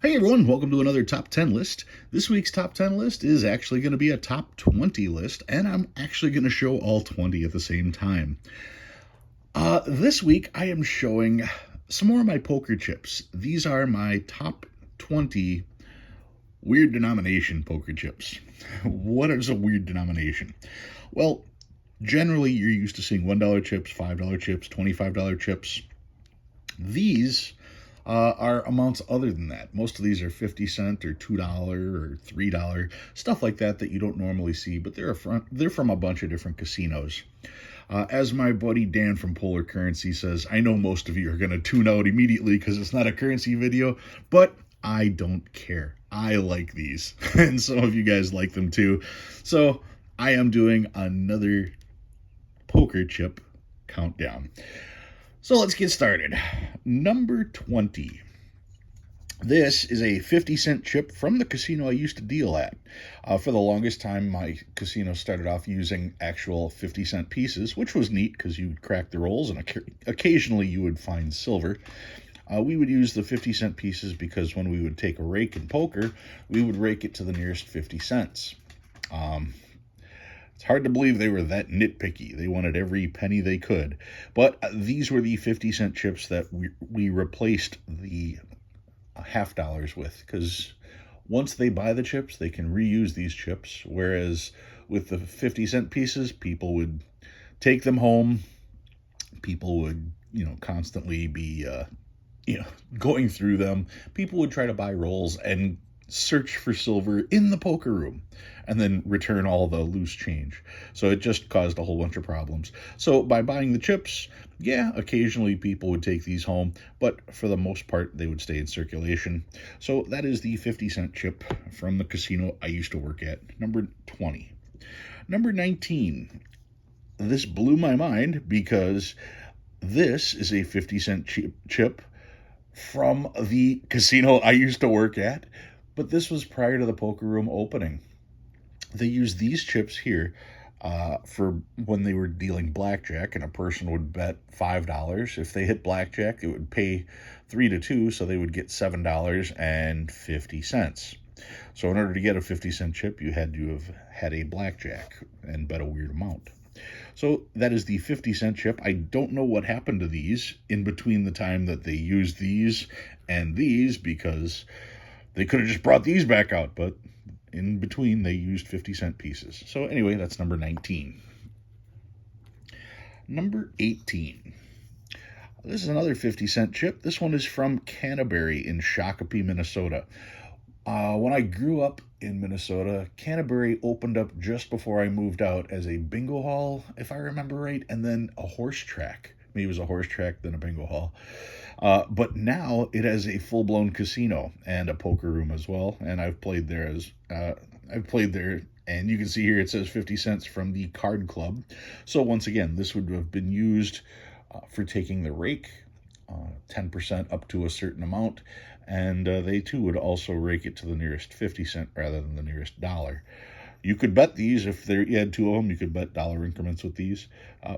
Hey everyone, welcome to another top 10 list. This week's top 10 list is actually going to be a top 20 list, and I'm actually going to show all 20 at the same time. This week I am showing some more of my poker chips. These are my top 20 weird denomination poker chips. What is a weird denomination? Well, generally you're used to seeing $1 chips, $5 chips, $25 chips. These are amounts other than that. Most of these are 50 cent or $2 or $3, stuff like that that you don't normally see, but they're from a bunch of different casinos. As my buddy Dan from Polar Currency says, I know most of you are going to tune out immediately because it's not a currency video, but I don't care. I like these, and some of you guys like them too. So I am doing another poker chip countdown. So let's get started. Number 20. This is a 50-cent chip from the casino I used to deal at. For the longest time, my casino started off using actual 50-cent pieces, which was neat because you would crack the rolls and occasionally you would find silver. We would use the 50-cent pieces because when we would take a rake in poker, we would rake it to the nearest 50 cents. It's hard to believe they were that nitpicky. They wanted every penny they could. But these were the 50-cent chips that we replaced the half dollars with, because once they buy the chips, they can reuse these chips. Whereas with the 50-cent pieces, people would take them home. People would, constantly be, going through them. People would try to buy rolls and search for silver in the poker room and then return all the loose change. So it just caused a whole bunch of problems. So by buying the chips, occasionally people would take these home, but for the most part, they would stay in circulation. So that is the 50-cent chip from the casino I used to work at, number 20. Number 19. This blew my mind because this is a 50-cent chip from the casino I used to work at. But this was prior to the poker room opening. They used these chips here for when they were dealing blackjack, and a person would bet $5. If they hit blackjack, it would pay 3 to 2, so they would get $7.50. So in order to get a 50-cent chip, you had to have had a blackjack and bet a weird amount. So that is the 50-cent chip. I don't know what happened to these in between the time that they used these and these, because they could have just brought these back out, but in between they used 50-cent pieces. So anyway, that's number 19. Number 18. This is another 50-cent chip. This one is from Canterbury in Shakopee, Minnesota. When I grew up in Minnesota, Canterbury opened up just before I moved out as a bingo hall, if I remember right, and then a horse track. Maybe it was a horse track, then a bingo hall. But now it has a full-blown casino and a poker room as well. And I've played there and you can see here it says 50 cents from the card club. So once again, this would have been used for taking the rake, 10% up to a certain amount, and they too would also rake it to the nearest 50 cent rather than the nearest dollar. You could bet these if you had two of them. You could bet dollar increments with these.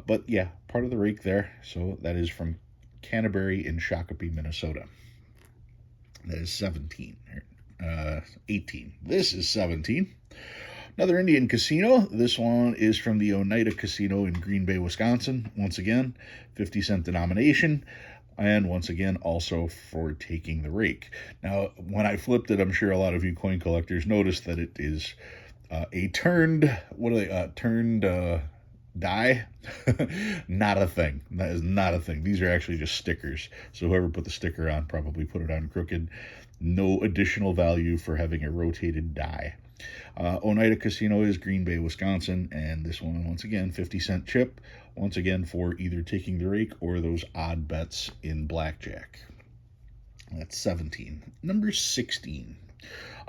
But yeah, part of the rake there. So that is from Canterbury in Shakopee, Minnesota. That is 17. 18. This is 17. Another Indian casino. This one is from the Oneida Casino in Green Bay, Wisconsin. Once again, 50-cent denomination. And once again, also for taking the rake. Now, when I flipped it, I'm sure a lot of you coin collectors noticed that it is a turned die. Not a thing. That is not a thing. These are actually just stickers. So whoever put the sticker on probably put it on crooked. No additional value for having a rotated die. Oneida Casino is Green Bay, Wisconsin, and this one, once again, 50-cent chip, once again for either taking the rake or those odd bets in blackjack. That's 17. Number 16.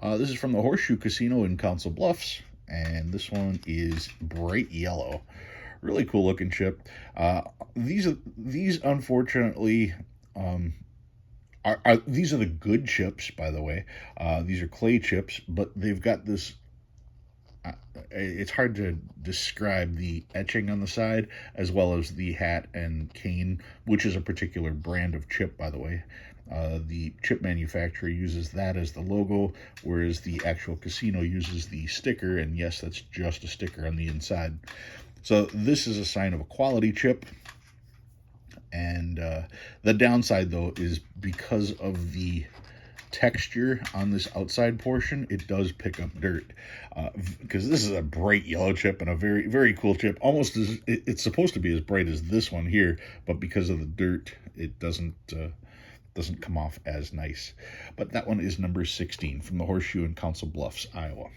This is from the Horseshoe Casino in Council Bluffs, and this one is bright yellow. Really cool looking chip. These unfortunately these are the good chips, by the way. These are clay chips, but they've got this. It's hard to describe the etching on the side, as well as the hat and cane, which is a particular brand of chip, by the way. The chip manufacturer uses that as the logo, whereas the actual casino uses the sticker, and yes, that's just a sticker on the inside. So this is a sign of a quality chip. And the downside, though, is because of the texture on this outside portion, it does pick up dirt, because this is a bright yellow chip and a very, very cool chip. Almost as it's supposed to be as bright as this one here, but because of the dirt, it doesn't come off as nice. But that one is number 16 from the Horseshoe in Council Bluffs, Iowa.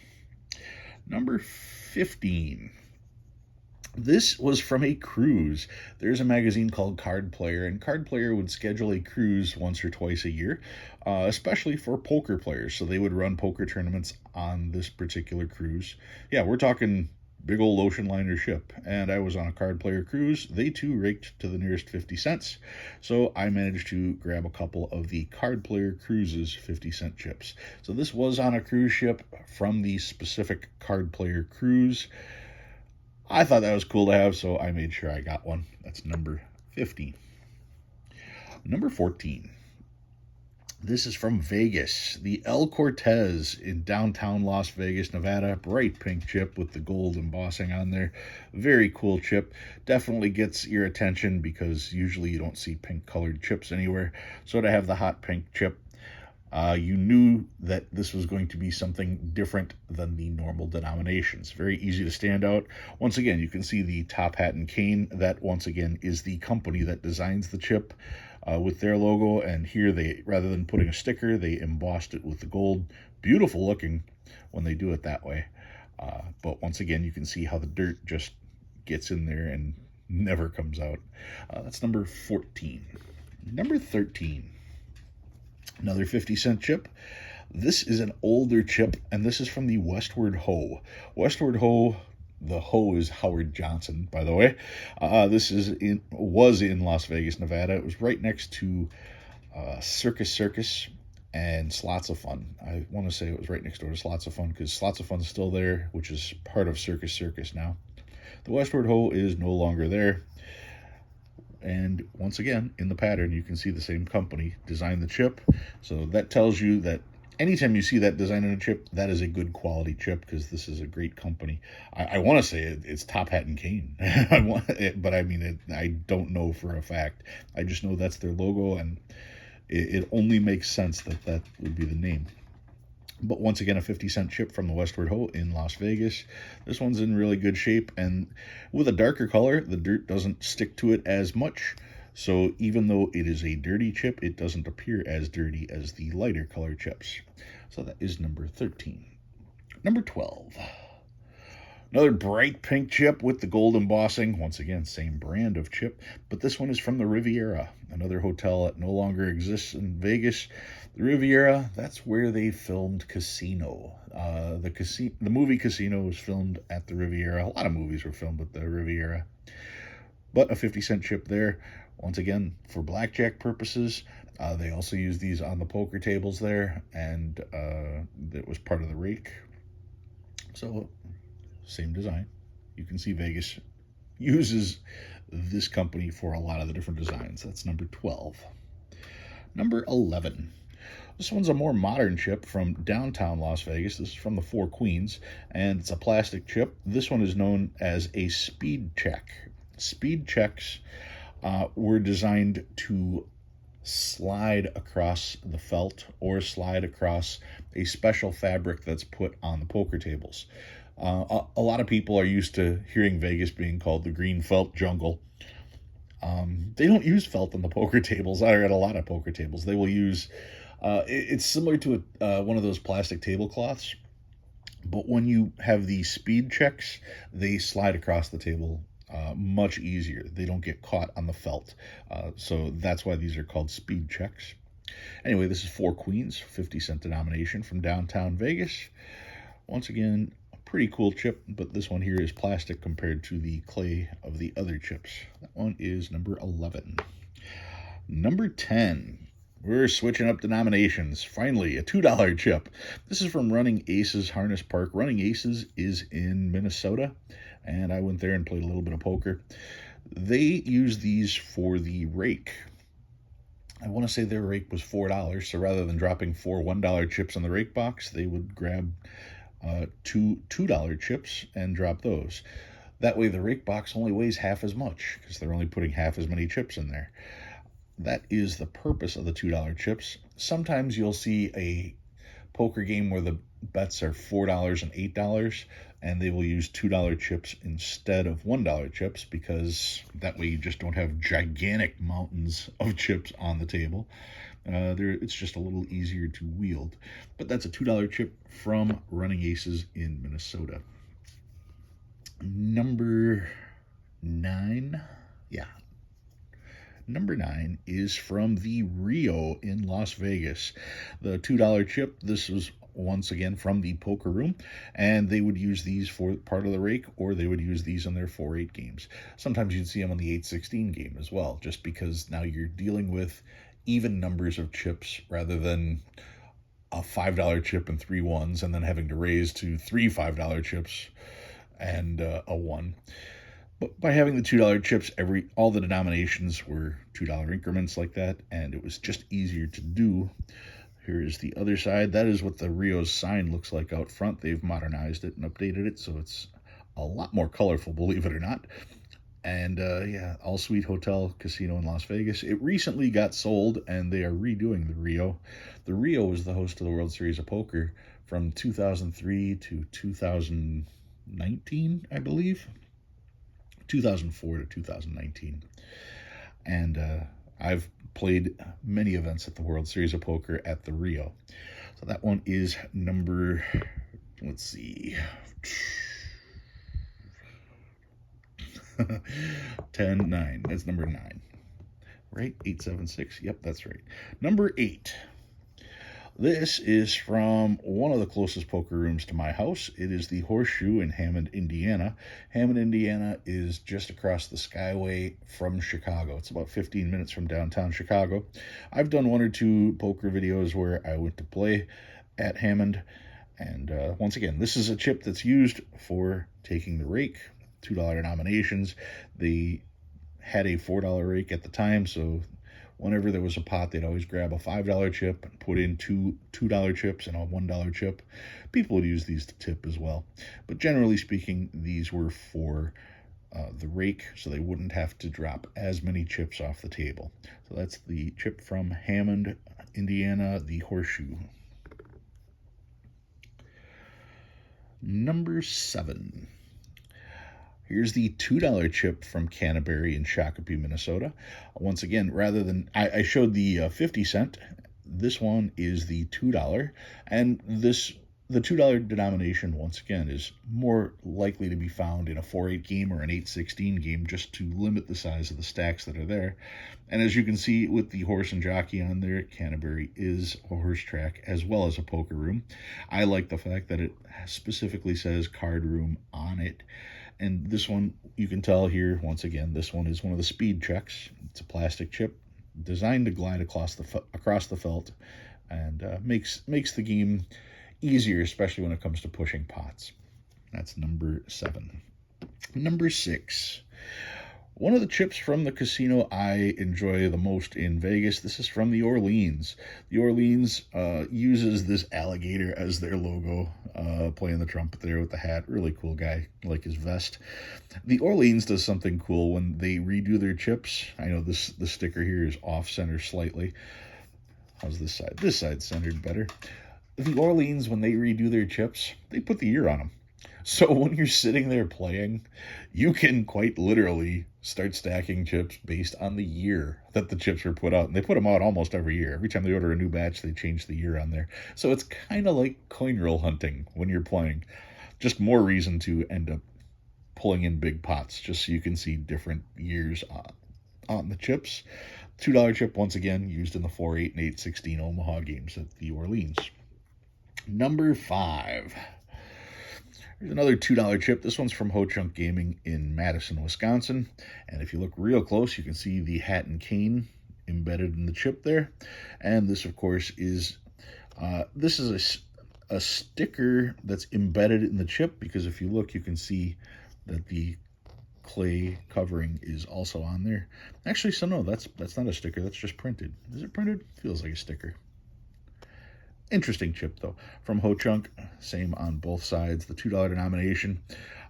Number 15. This was from a cruise. There's a magazine called Card Player, and Card Player would schedule a cruise once or twice a year, especially for poker players. So they would run poker tournaments on this particular cruise. Yeah, we're talking big old ocean liner ship. And I was on a Card Player cruise. They too raked to the nearest 50 cents. So I managed to grab a couple of the Card Player Cruises 50-cent chips. So this was on a cruise ship from the specific Card Player cruise. I thought that was cool to have, so I made sure I got one. That's number 15. Number 14. This is from Vegas. The El Cortez in downtown Las Vegas, Nevada. Bright pink chip with the gold embossing on there. Very cool chip. Definitely gets your attention because usually you don't see pink colored chips anywhere. So to have the hot pink chip, you knew that this was going to be something different than the normal denominations. Very easy to stand out. Once again, you can see the top hat and cane. That, once again, is the company that designs the chip with their logo. And here, they, rather than putting a sticker, they embossed it with the gold. Beautiful looking when they do it that way. But once again, you can see how the dirt just gets in there and never comes out. That's number 14. Number 13. Another 50-cent chip. This is an older chip, and this is from the Westward Ho. Westward Ho, the Ho is Howard Johnson, by the way. This was in Las Vegas, Nevada. It was right next to Circus and Slots of Fun. I want to say it was right next door to Slots of Fun because Slots of Fun's still there, which is part of Circus now. The Westward Ho is no longer there. And once again, in the pattern, you can see the same company designed the chip. So that tells you that anytime you see that design on a chip, that is a good quality chip because this is a great company. I want to say it's Top Hat and Cane, but I mean, I don't know for a fact. I just know that's their logo, and it only makes sense that that would be the name. But once again, a 50-cent chip from the Westward Ho in Las Vegas. This one's in really good shape, and with a darker color, the dirt doesn't stick to it as much. So even though it is a dirty chip, it doesn't appear as dirty as the lighter color chips. So that is number 13. Number 12. Another bright pink chip with the gold embossing. Once again, same brand of chip, but this one is from the Riviera, another hotel that no longer exists in Vegas. The Riviera, that's where they filmed Casino. The movie Casino was filmed at the Riviera. A lot of movies were filmed at the Riviera. But a 50-cent chip there. Once again, for blackjack purposes. They also use these on the poker tables there, and it was part of the rake. So, same design. You can see Vegas uses this company for a lot of the different designs. That's number 12. Number 11. This one's a more modern chip from downtown Las Vegas. This is from the Four Queens, and it's a plastic chip. This one is known as a speed check. Speed checks were designed to slide across the felt or slide across a special fabric that's put on the poker tables. A lot of people are used to hearing Vegas being called the green felt jungle. They don't use felt on the poker tables, or at a lot of poker tables. They will use, it's similar to one of those plastic tablecloths, but when you have the speed checks, they slide across the table much easier. They don't get caught on the felt. So that's why these are called speed checks. Anyway, this is Four Queens, 50-cent denomination from downtown Vegas. Once again, a pretty cool chip, but this one here is plastic compared to the clay of the other chips. That one is number 11. Number 10. We're switching up denominations. Finally, a $2 chip. This is from Running Aces Harness Park. Running Aces is in Minnesota, and I went there and played a little bit of poker. They use these for the rake. I want to say their rake was $4, so rather than dropping four $1 chips in the rake box, they would grab two $2 chips and drop those. That way the rake box only weighs half as much because they're only putting half as many chips in there. That is the purpose of the $2 chips. Sometimes you'll see a poker game where the bets are $4 and $8, and they will use $2 chips instead of $1 chips because that way you just don't have gigantic mountains of chips on the table. It's just a little easier to wield. But that's a $2 chip from Running Aces in Minnesota. Number 9. Yeah. Number 9 is from the Rio in Las Vegas. The $2 chip, this was once again from the poker room, and they would use these for part of the rake, or they would use these on their 4-8 games. Sometimes you'd see them on the 8-16 game as well, just because now you're dealing with even numbers of chips rather than a $5 chip and 3 ones, and then having to raise to 3 $5 chips and a 1. But by having the $2 chips, all the denominations were $2 increments like that, and it was just easier to do. Here is the other side. That is what the Rio's sign looks like out front. They've modernized it and updated it, so it's a lot more colorful, believe it or not. And yeah, All Suite Hotel Casino in Las Vegas. It recently got sold, and they are redoing the Rio. The Rio was the host of the World Series of Poker from 2003 to 2019, I believe. 2004 to 2019. And I've played many events at the World Series of Poker at the Rio. So that one is number, let's see, 9. That's number 9. Right? 876. Yep, that's right. Number 8. This is from one of the closest poker rooms to my house. It is the Horseshoe in Hammond, Indiana. Hammond, Indiana is just across the Skyway from Chicago. It's about 15 minutes from downtown Chicago. I've done 1 or 2 poker videos where I went to play at Hammond. And once again, this is a chip that's used for taking the rake, $2 denominations. They had a $4 rake at the time, so whenever there was a pot, they'd always grab a $5 chip and put in two $2 chips and a $1 chip. People would use these to tip as well. But generally speaking, these were for the rake, so they wouldn't have to drop as many chips off the table. So that's the chip from Hammond, Indiana, the Horseshoe. Number 7. Here's the $2 chip from Canterbury in Shakopee, Minnesota. Once again, rather than, I showed the 50 cent, this one is the $2. And the $2 denomination, once again, is more likely to be found in a 4-8 game or an 8-16 game, just to limit the size of the stacks that are there. And as you can see with the horse and jockey on there, Canterbury is a horse track as well as a poker room. I like the fact that it specifically says card room on it. And this one, you can tell here, once again, this one is one of the speed checks. It's a plastic chip designed to glide across the felt, and makes the game easier, especially when it comes to pushing pots. That's number 7. Number 6. One of the chips from the casino I enjoy the most in Vegas, this is from the Orleans. The Orleans uses this alligator as their logo, playing the trumpet there with the hat. Really cool guy, like his vest. The Orleans does something cool when they redo their chips. I know the sticker here is off-center slightly. How's this side? This side's centered better. The Orleans, when they redo their chips, they put the year on them. So when you're sitting there playing, you can quite literally start stacking chips based on the year that the chips were put out. And they put them out almost every year. Every time they order a new batch, they change the year on there. So it's kind of like coin roll hunting when you're playing. Just more reason to end up pulling in big pots, just so you can see different years on the chips. $2 chip, once again, used in the 4-8 and 8-16 Omaha games at the Orleans. Number 5. Here's another $2 chip. This one's from Ho Chunk Gaming in Madison, Wisconsin. And if you look real close, you can see the hat and cane embedded in the chip there. And this, of course, is a sticker that's embedded in the chip, because if you look, you can see that the clay covering is also on there. Actually, so no, that's not a sticker. That's just printed. Is it printed? Feels like a sticker. Interesting chip, though. From Ho-Chunk, same on both sides. The $2 denomination.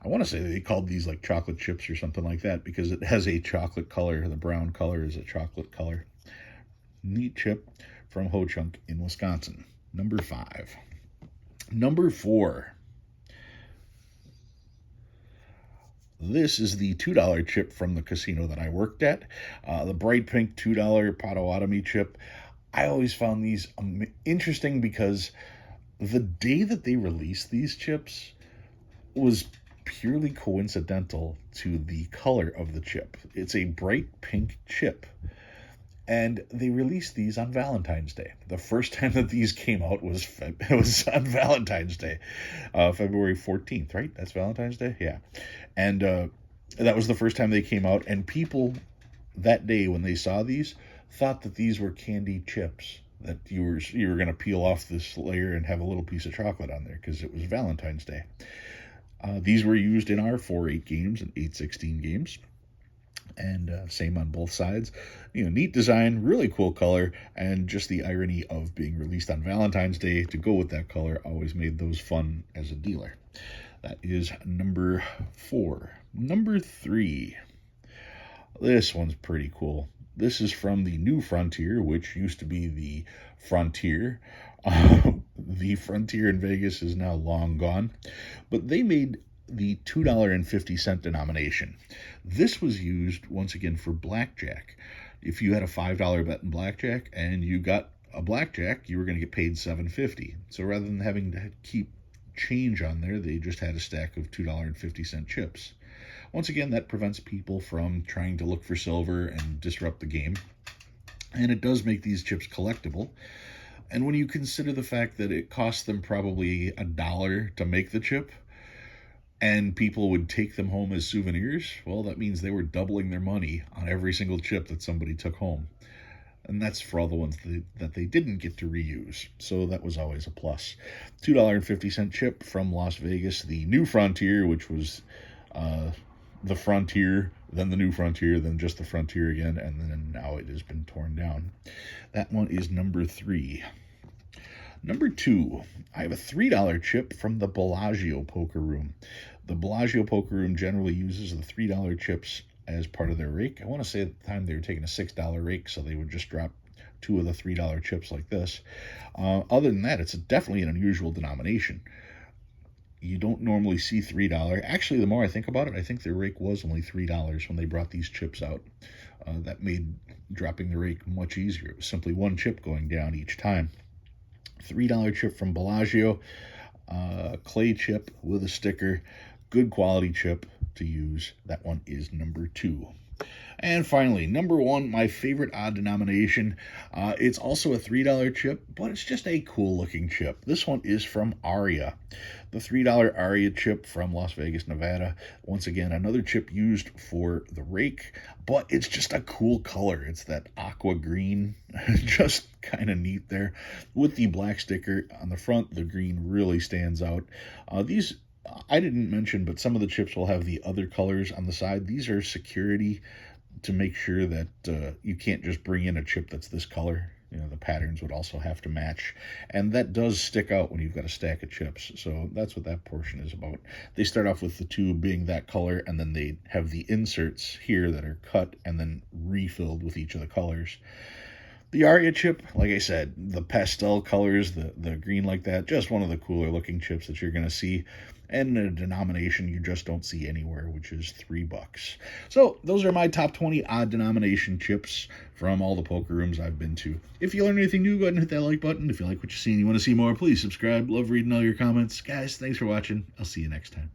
I want to say they called these like chocolate chips or something like that because it has a chocolate color. The brown color is a chocolate color. Neat chip from Ho-Chunk in Wisconsin. Number 5. Number 4. This is the $2 chip from the casino that I worked at. The bright pink $2 Potawatomi chip. I always found these interesting because the day that they released these chips was purely coincidental to the color of the chip. It's a bright pink chip. And they released these on Valentine's Day. The first time that these came out was on Valentine's Day, February 14th, right? That's Valentine's Day? Yeah. And that was the first time they came out. And people that day when they saw these thought that these were candied chips, that you were going to peel off this layer and have a little piece of chocolate on there because it was Valentine's Day. These were used in our 4-8 games and 8-16 games. And same on both sides. Neat design, really cool color, and just the irony of being released on Valentine's Day to go with that color always made those fun as a dealer. That is number 4. Number 3. This one's pretty cool. This is from the New Frontier, which used to be the Frontier. The Frontier in Vegas is now long gone, but they made the $2.50 denomination. This was used once again for blackjack. If you had a $5 bet in blackjack and you got a blackjack, you were going to get paid $7.50. So rather than having to keep change on there, they just had a stack of $2.50 chips. Once again, that prevents people from trying to look for silver and disrupt the game. And it does make these chips collectible. And when you consider the fact that it costs them probably $1 to make the chip, and people would take them home as souvenirs, well, that means they were doubling their money on every single chip that somebody took home. And that's for all the ones that they didn't get to reuse. So that was always a plus. $2.50 chip from Las Vegas, the New Frontier, which was the Frontier, then the New Frontier, then just the Frontier again, and then now it has been torn down. That one is number 3. Number 2, I have a $3 chip from the Bellagio Poker Room. The Bellagio Poker Room generally uses the $3 chips as part of their rake. I want to say at the time they were taking a $6 rake, so they would just drop 2 of the $3 chips like this. Other than that, it's definitely an unusual denomination. You don't normally see $3. Actually, the more I think about it, I think their rake was only $3 when they brought these chips out. That made dropping the rake much easier. It was simply one chip going down each time. $3 chip from Bellagio, clay chip with a sticker, good quality chip to use. That one is number 2. And finally, number 1, my favorite odd denomination. It's also a $3 chip, but it's just a cool looking chip. This one is from Aria, the $3 Aria chip from Las Vegas, Nevada. Once again, another chip used for the rake, but it's just a cool color. It's that aqua green, just kind of neat there. With the black sticker on the front, the green really stands out. These I didn't mention, but some of the chips will have the other colors on the side. These are security to make sure that you can't just bring in a chip that's this color. The patterns would also have to match. And that does stick out when you've got a stack of chips. So that's what that portion is about. They start off with the tube being that color, and then they have the inserts here that are cut and then refilled with each of the colors. The Aria chip, like I said, the pastel colors, the green like that, just one of the cooler looking chips that you're going to see. And a denomination you just don't see anywhere, which is $3. So those are my top 20 odd denomination chips from all the poker rooms I've been to. If you learned anything new, go ahead and hit that like button. If you like what you see and you want to see more, please subscribe. Love reading all your comments. Guys, thanks for watching. I'll see you next time.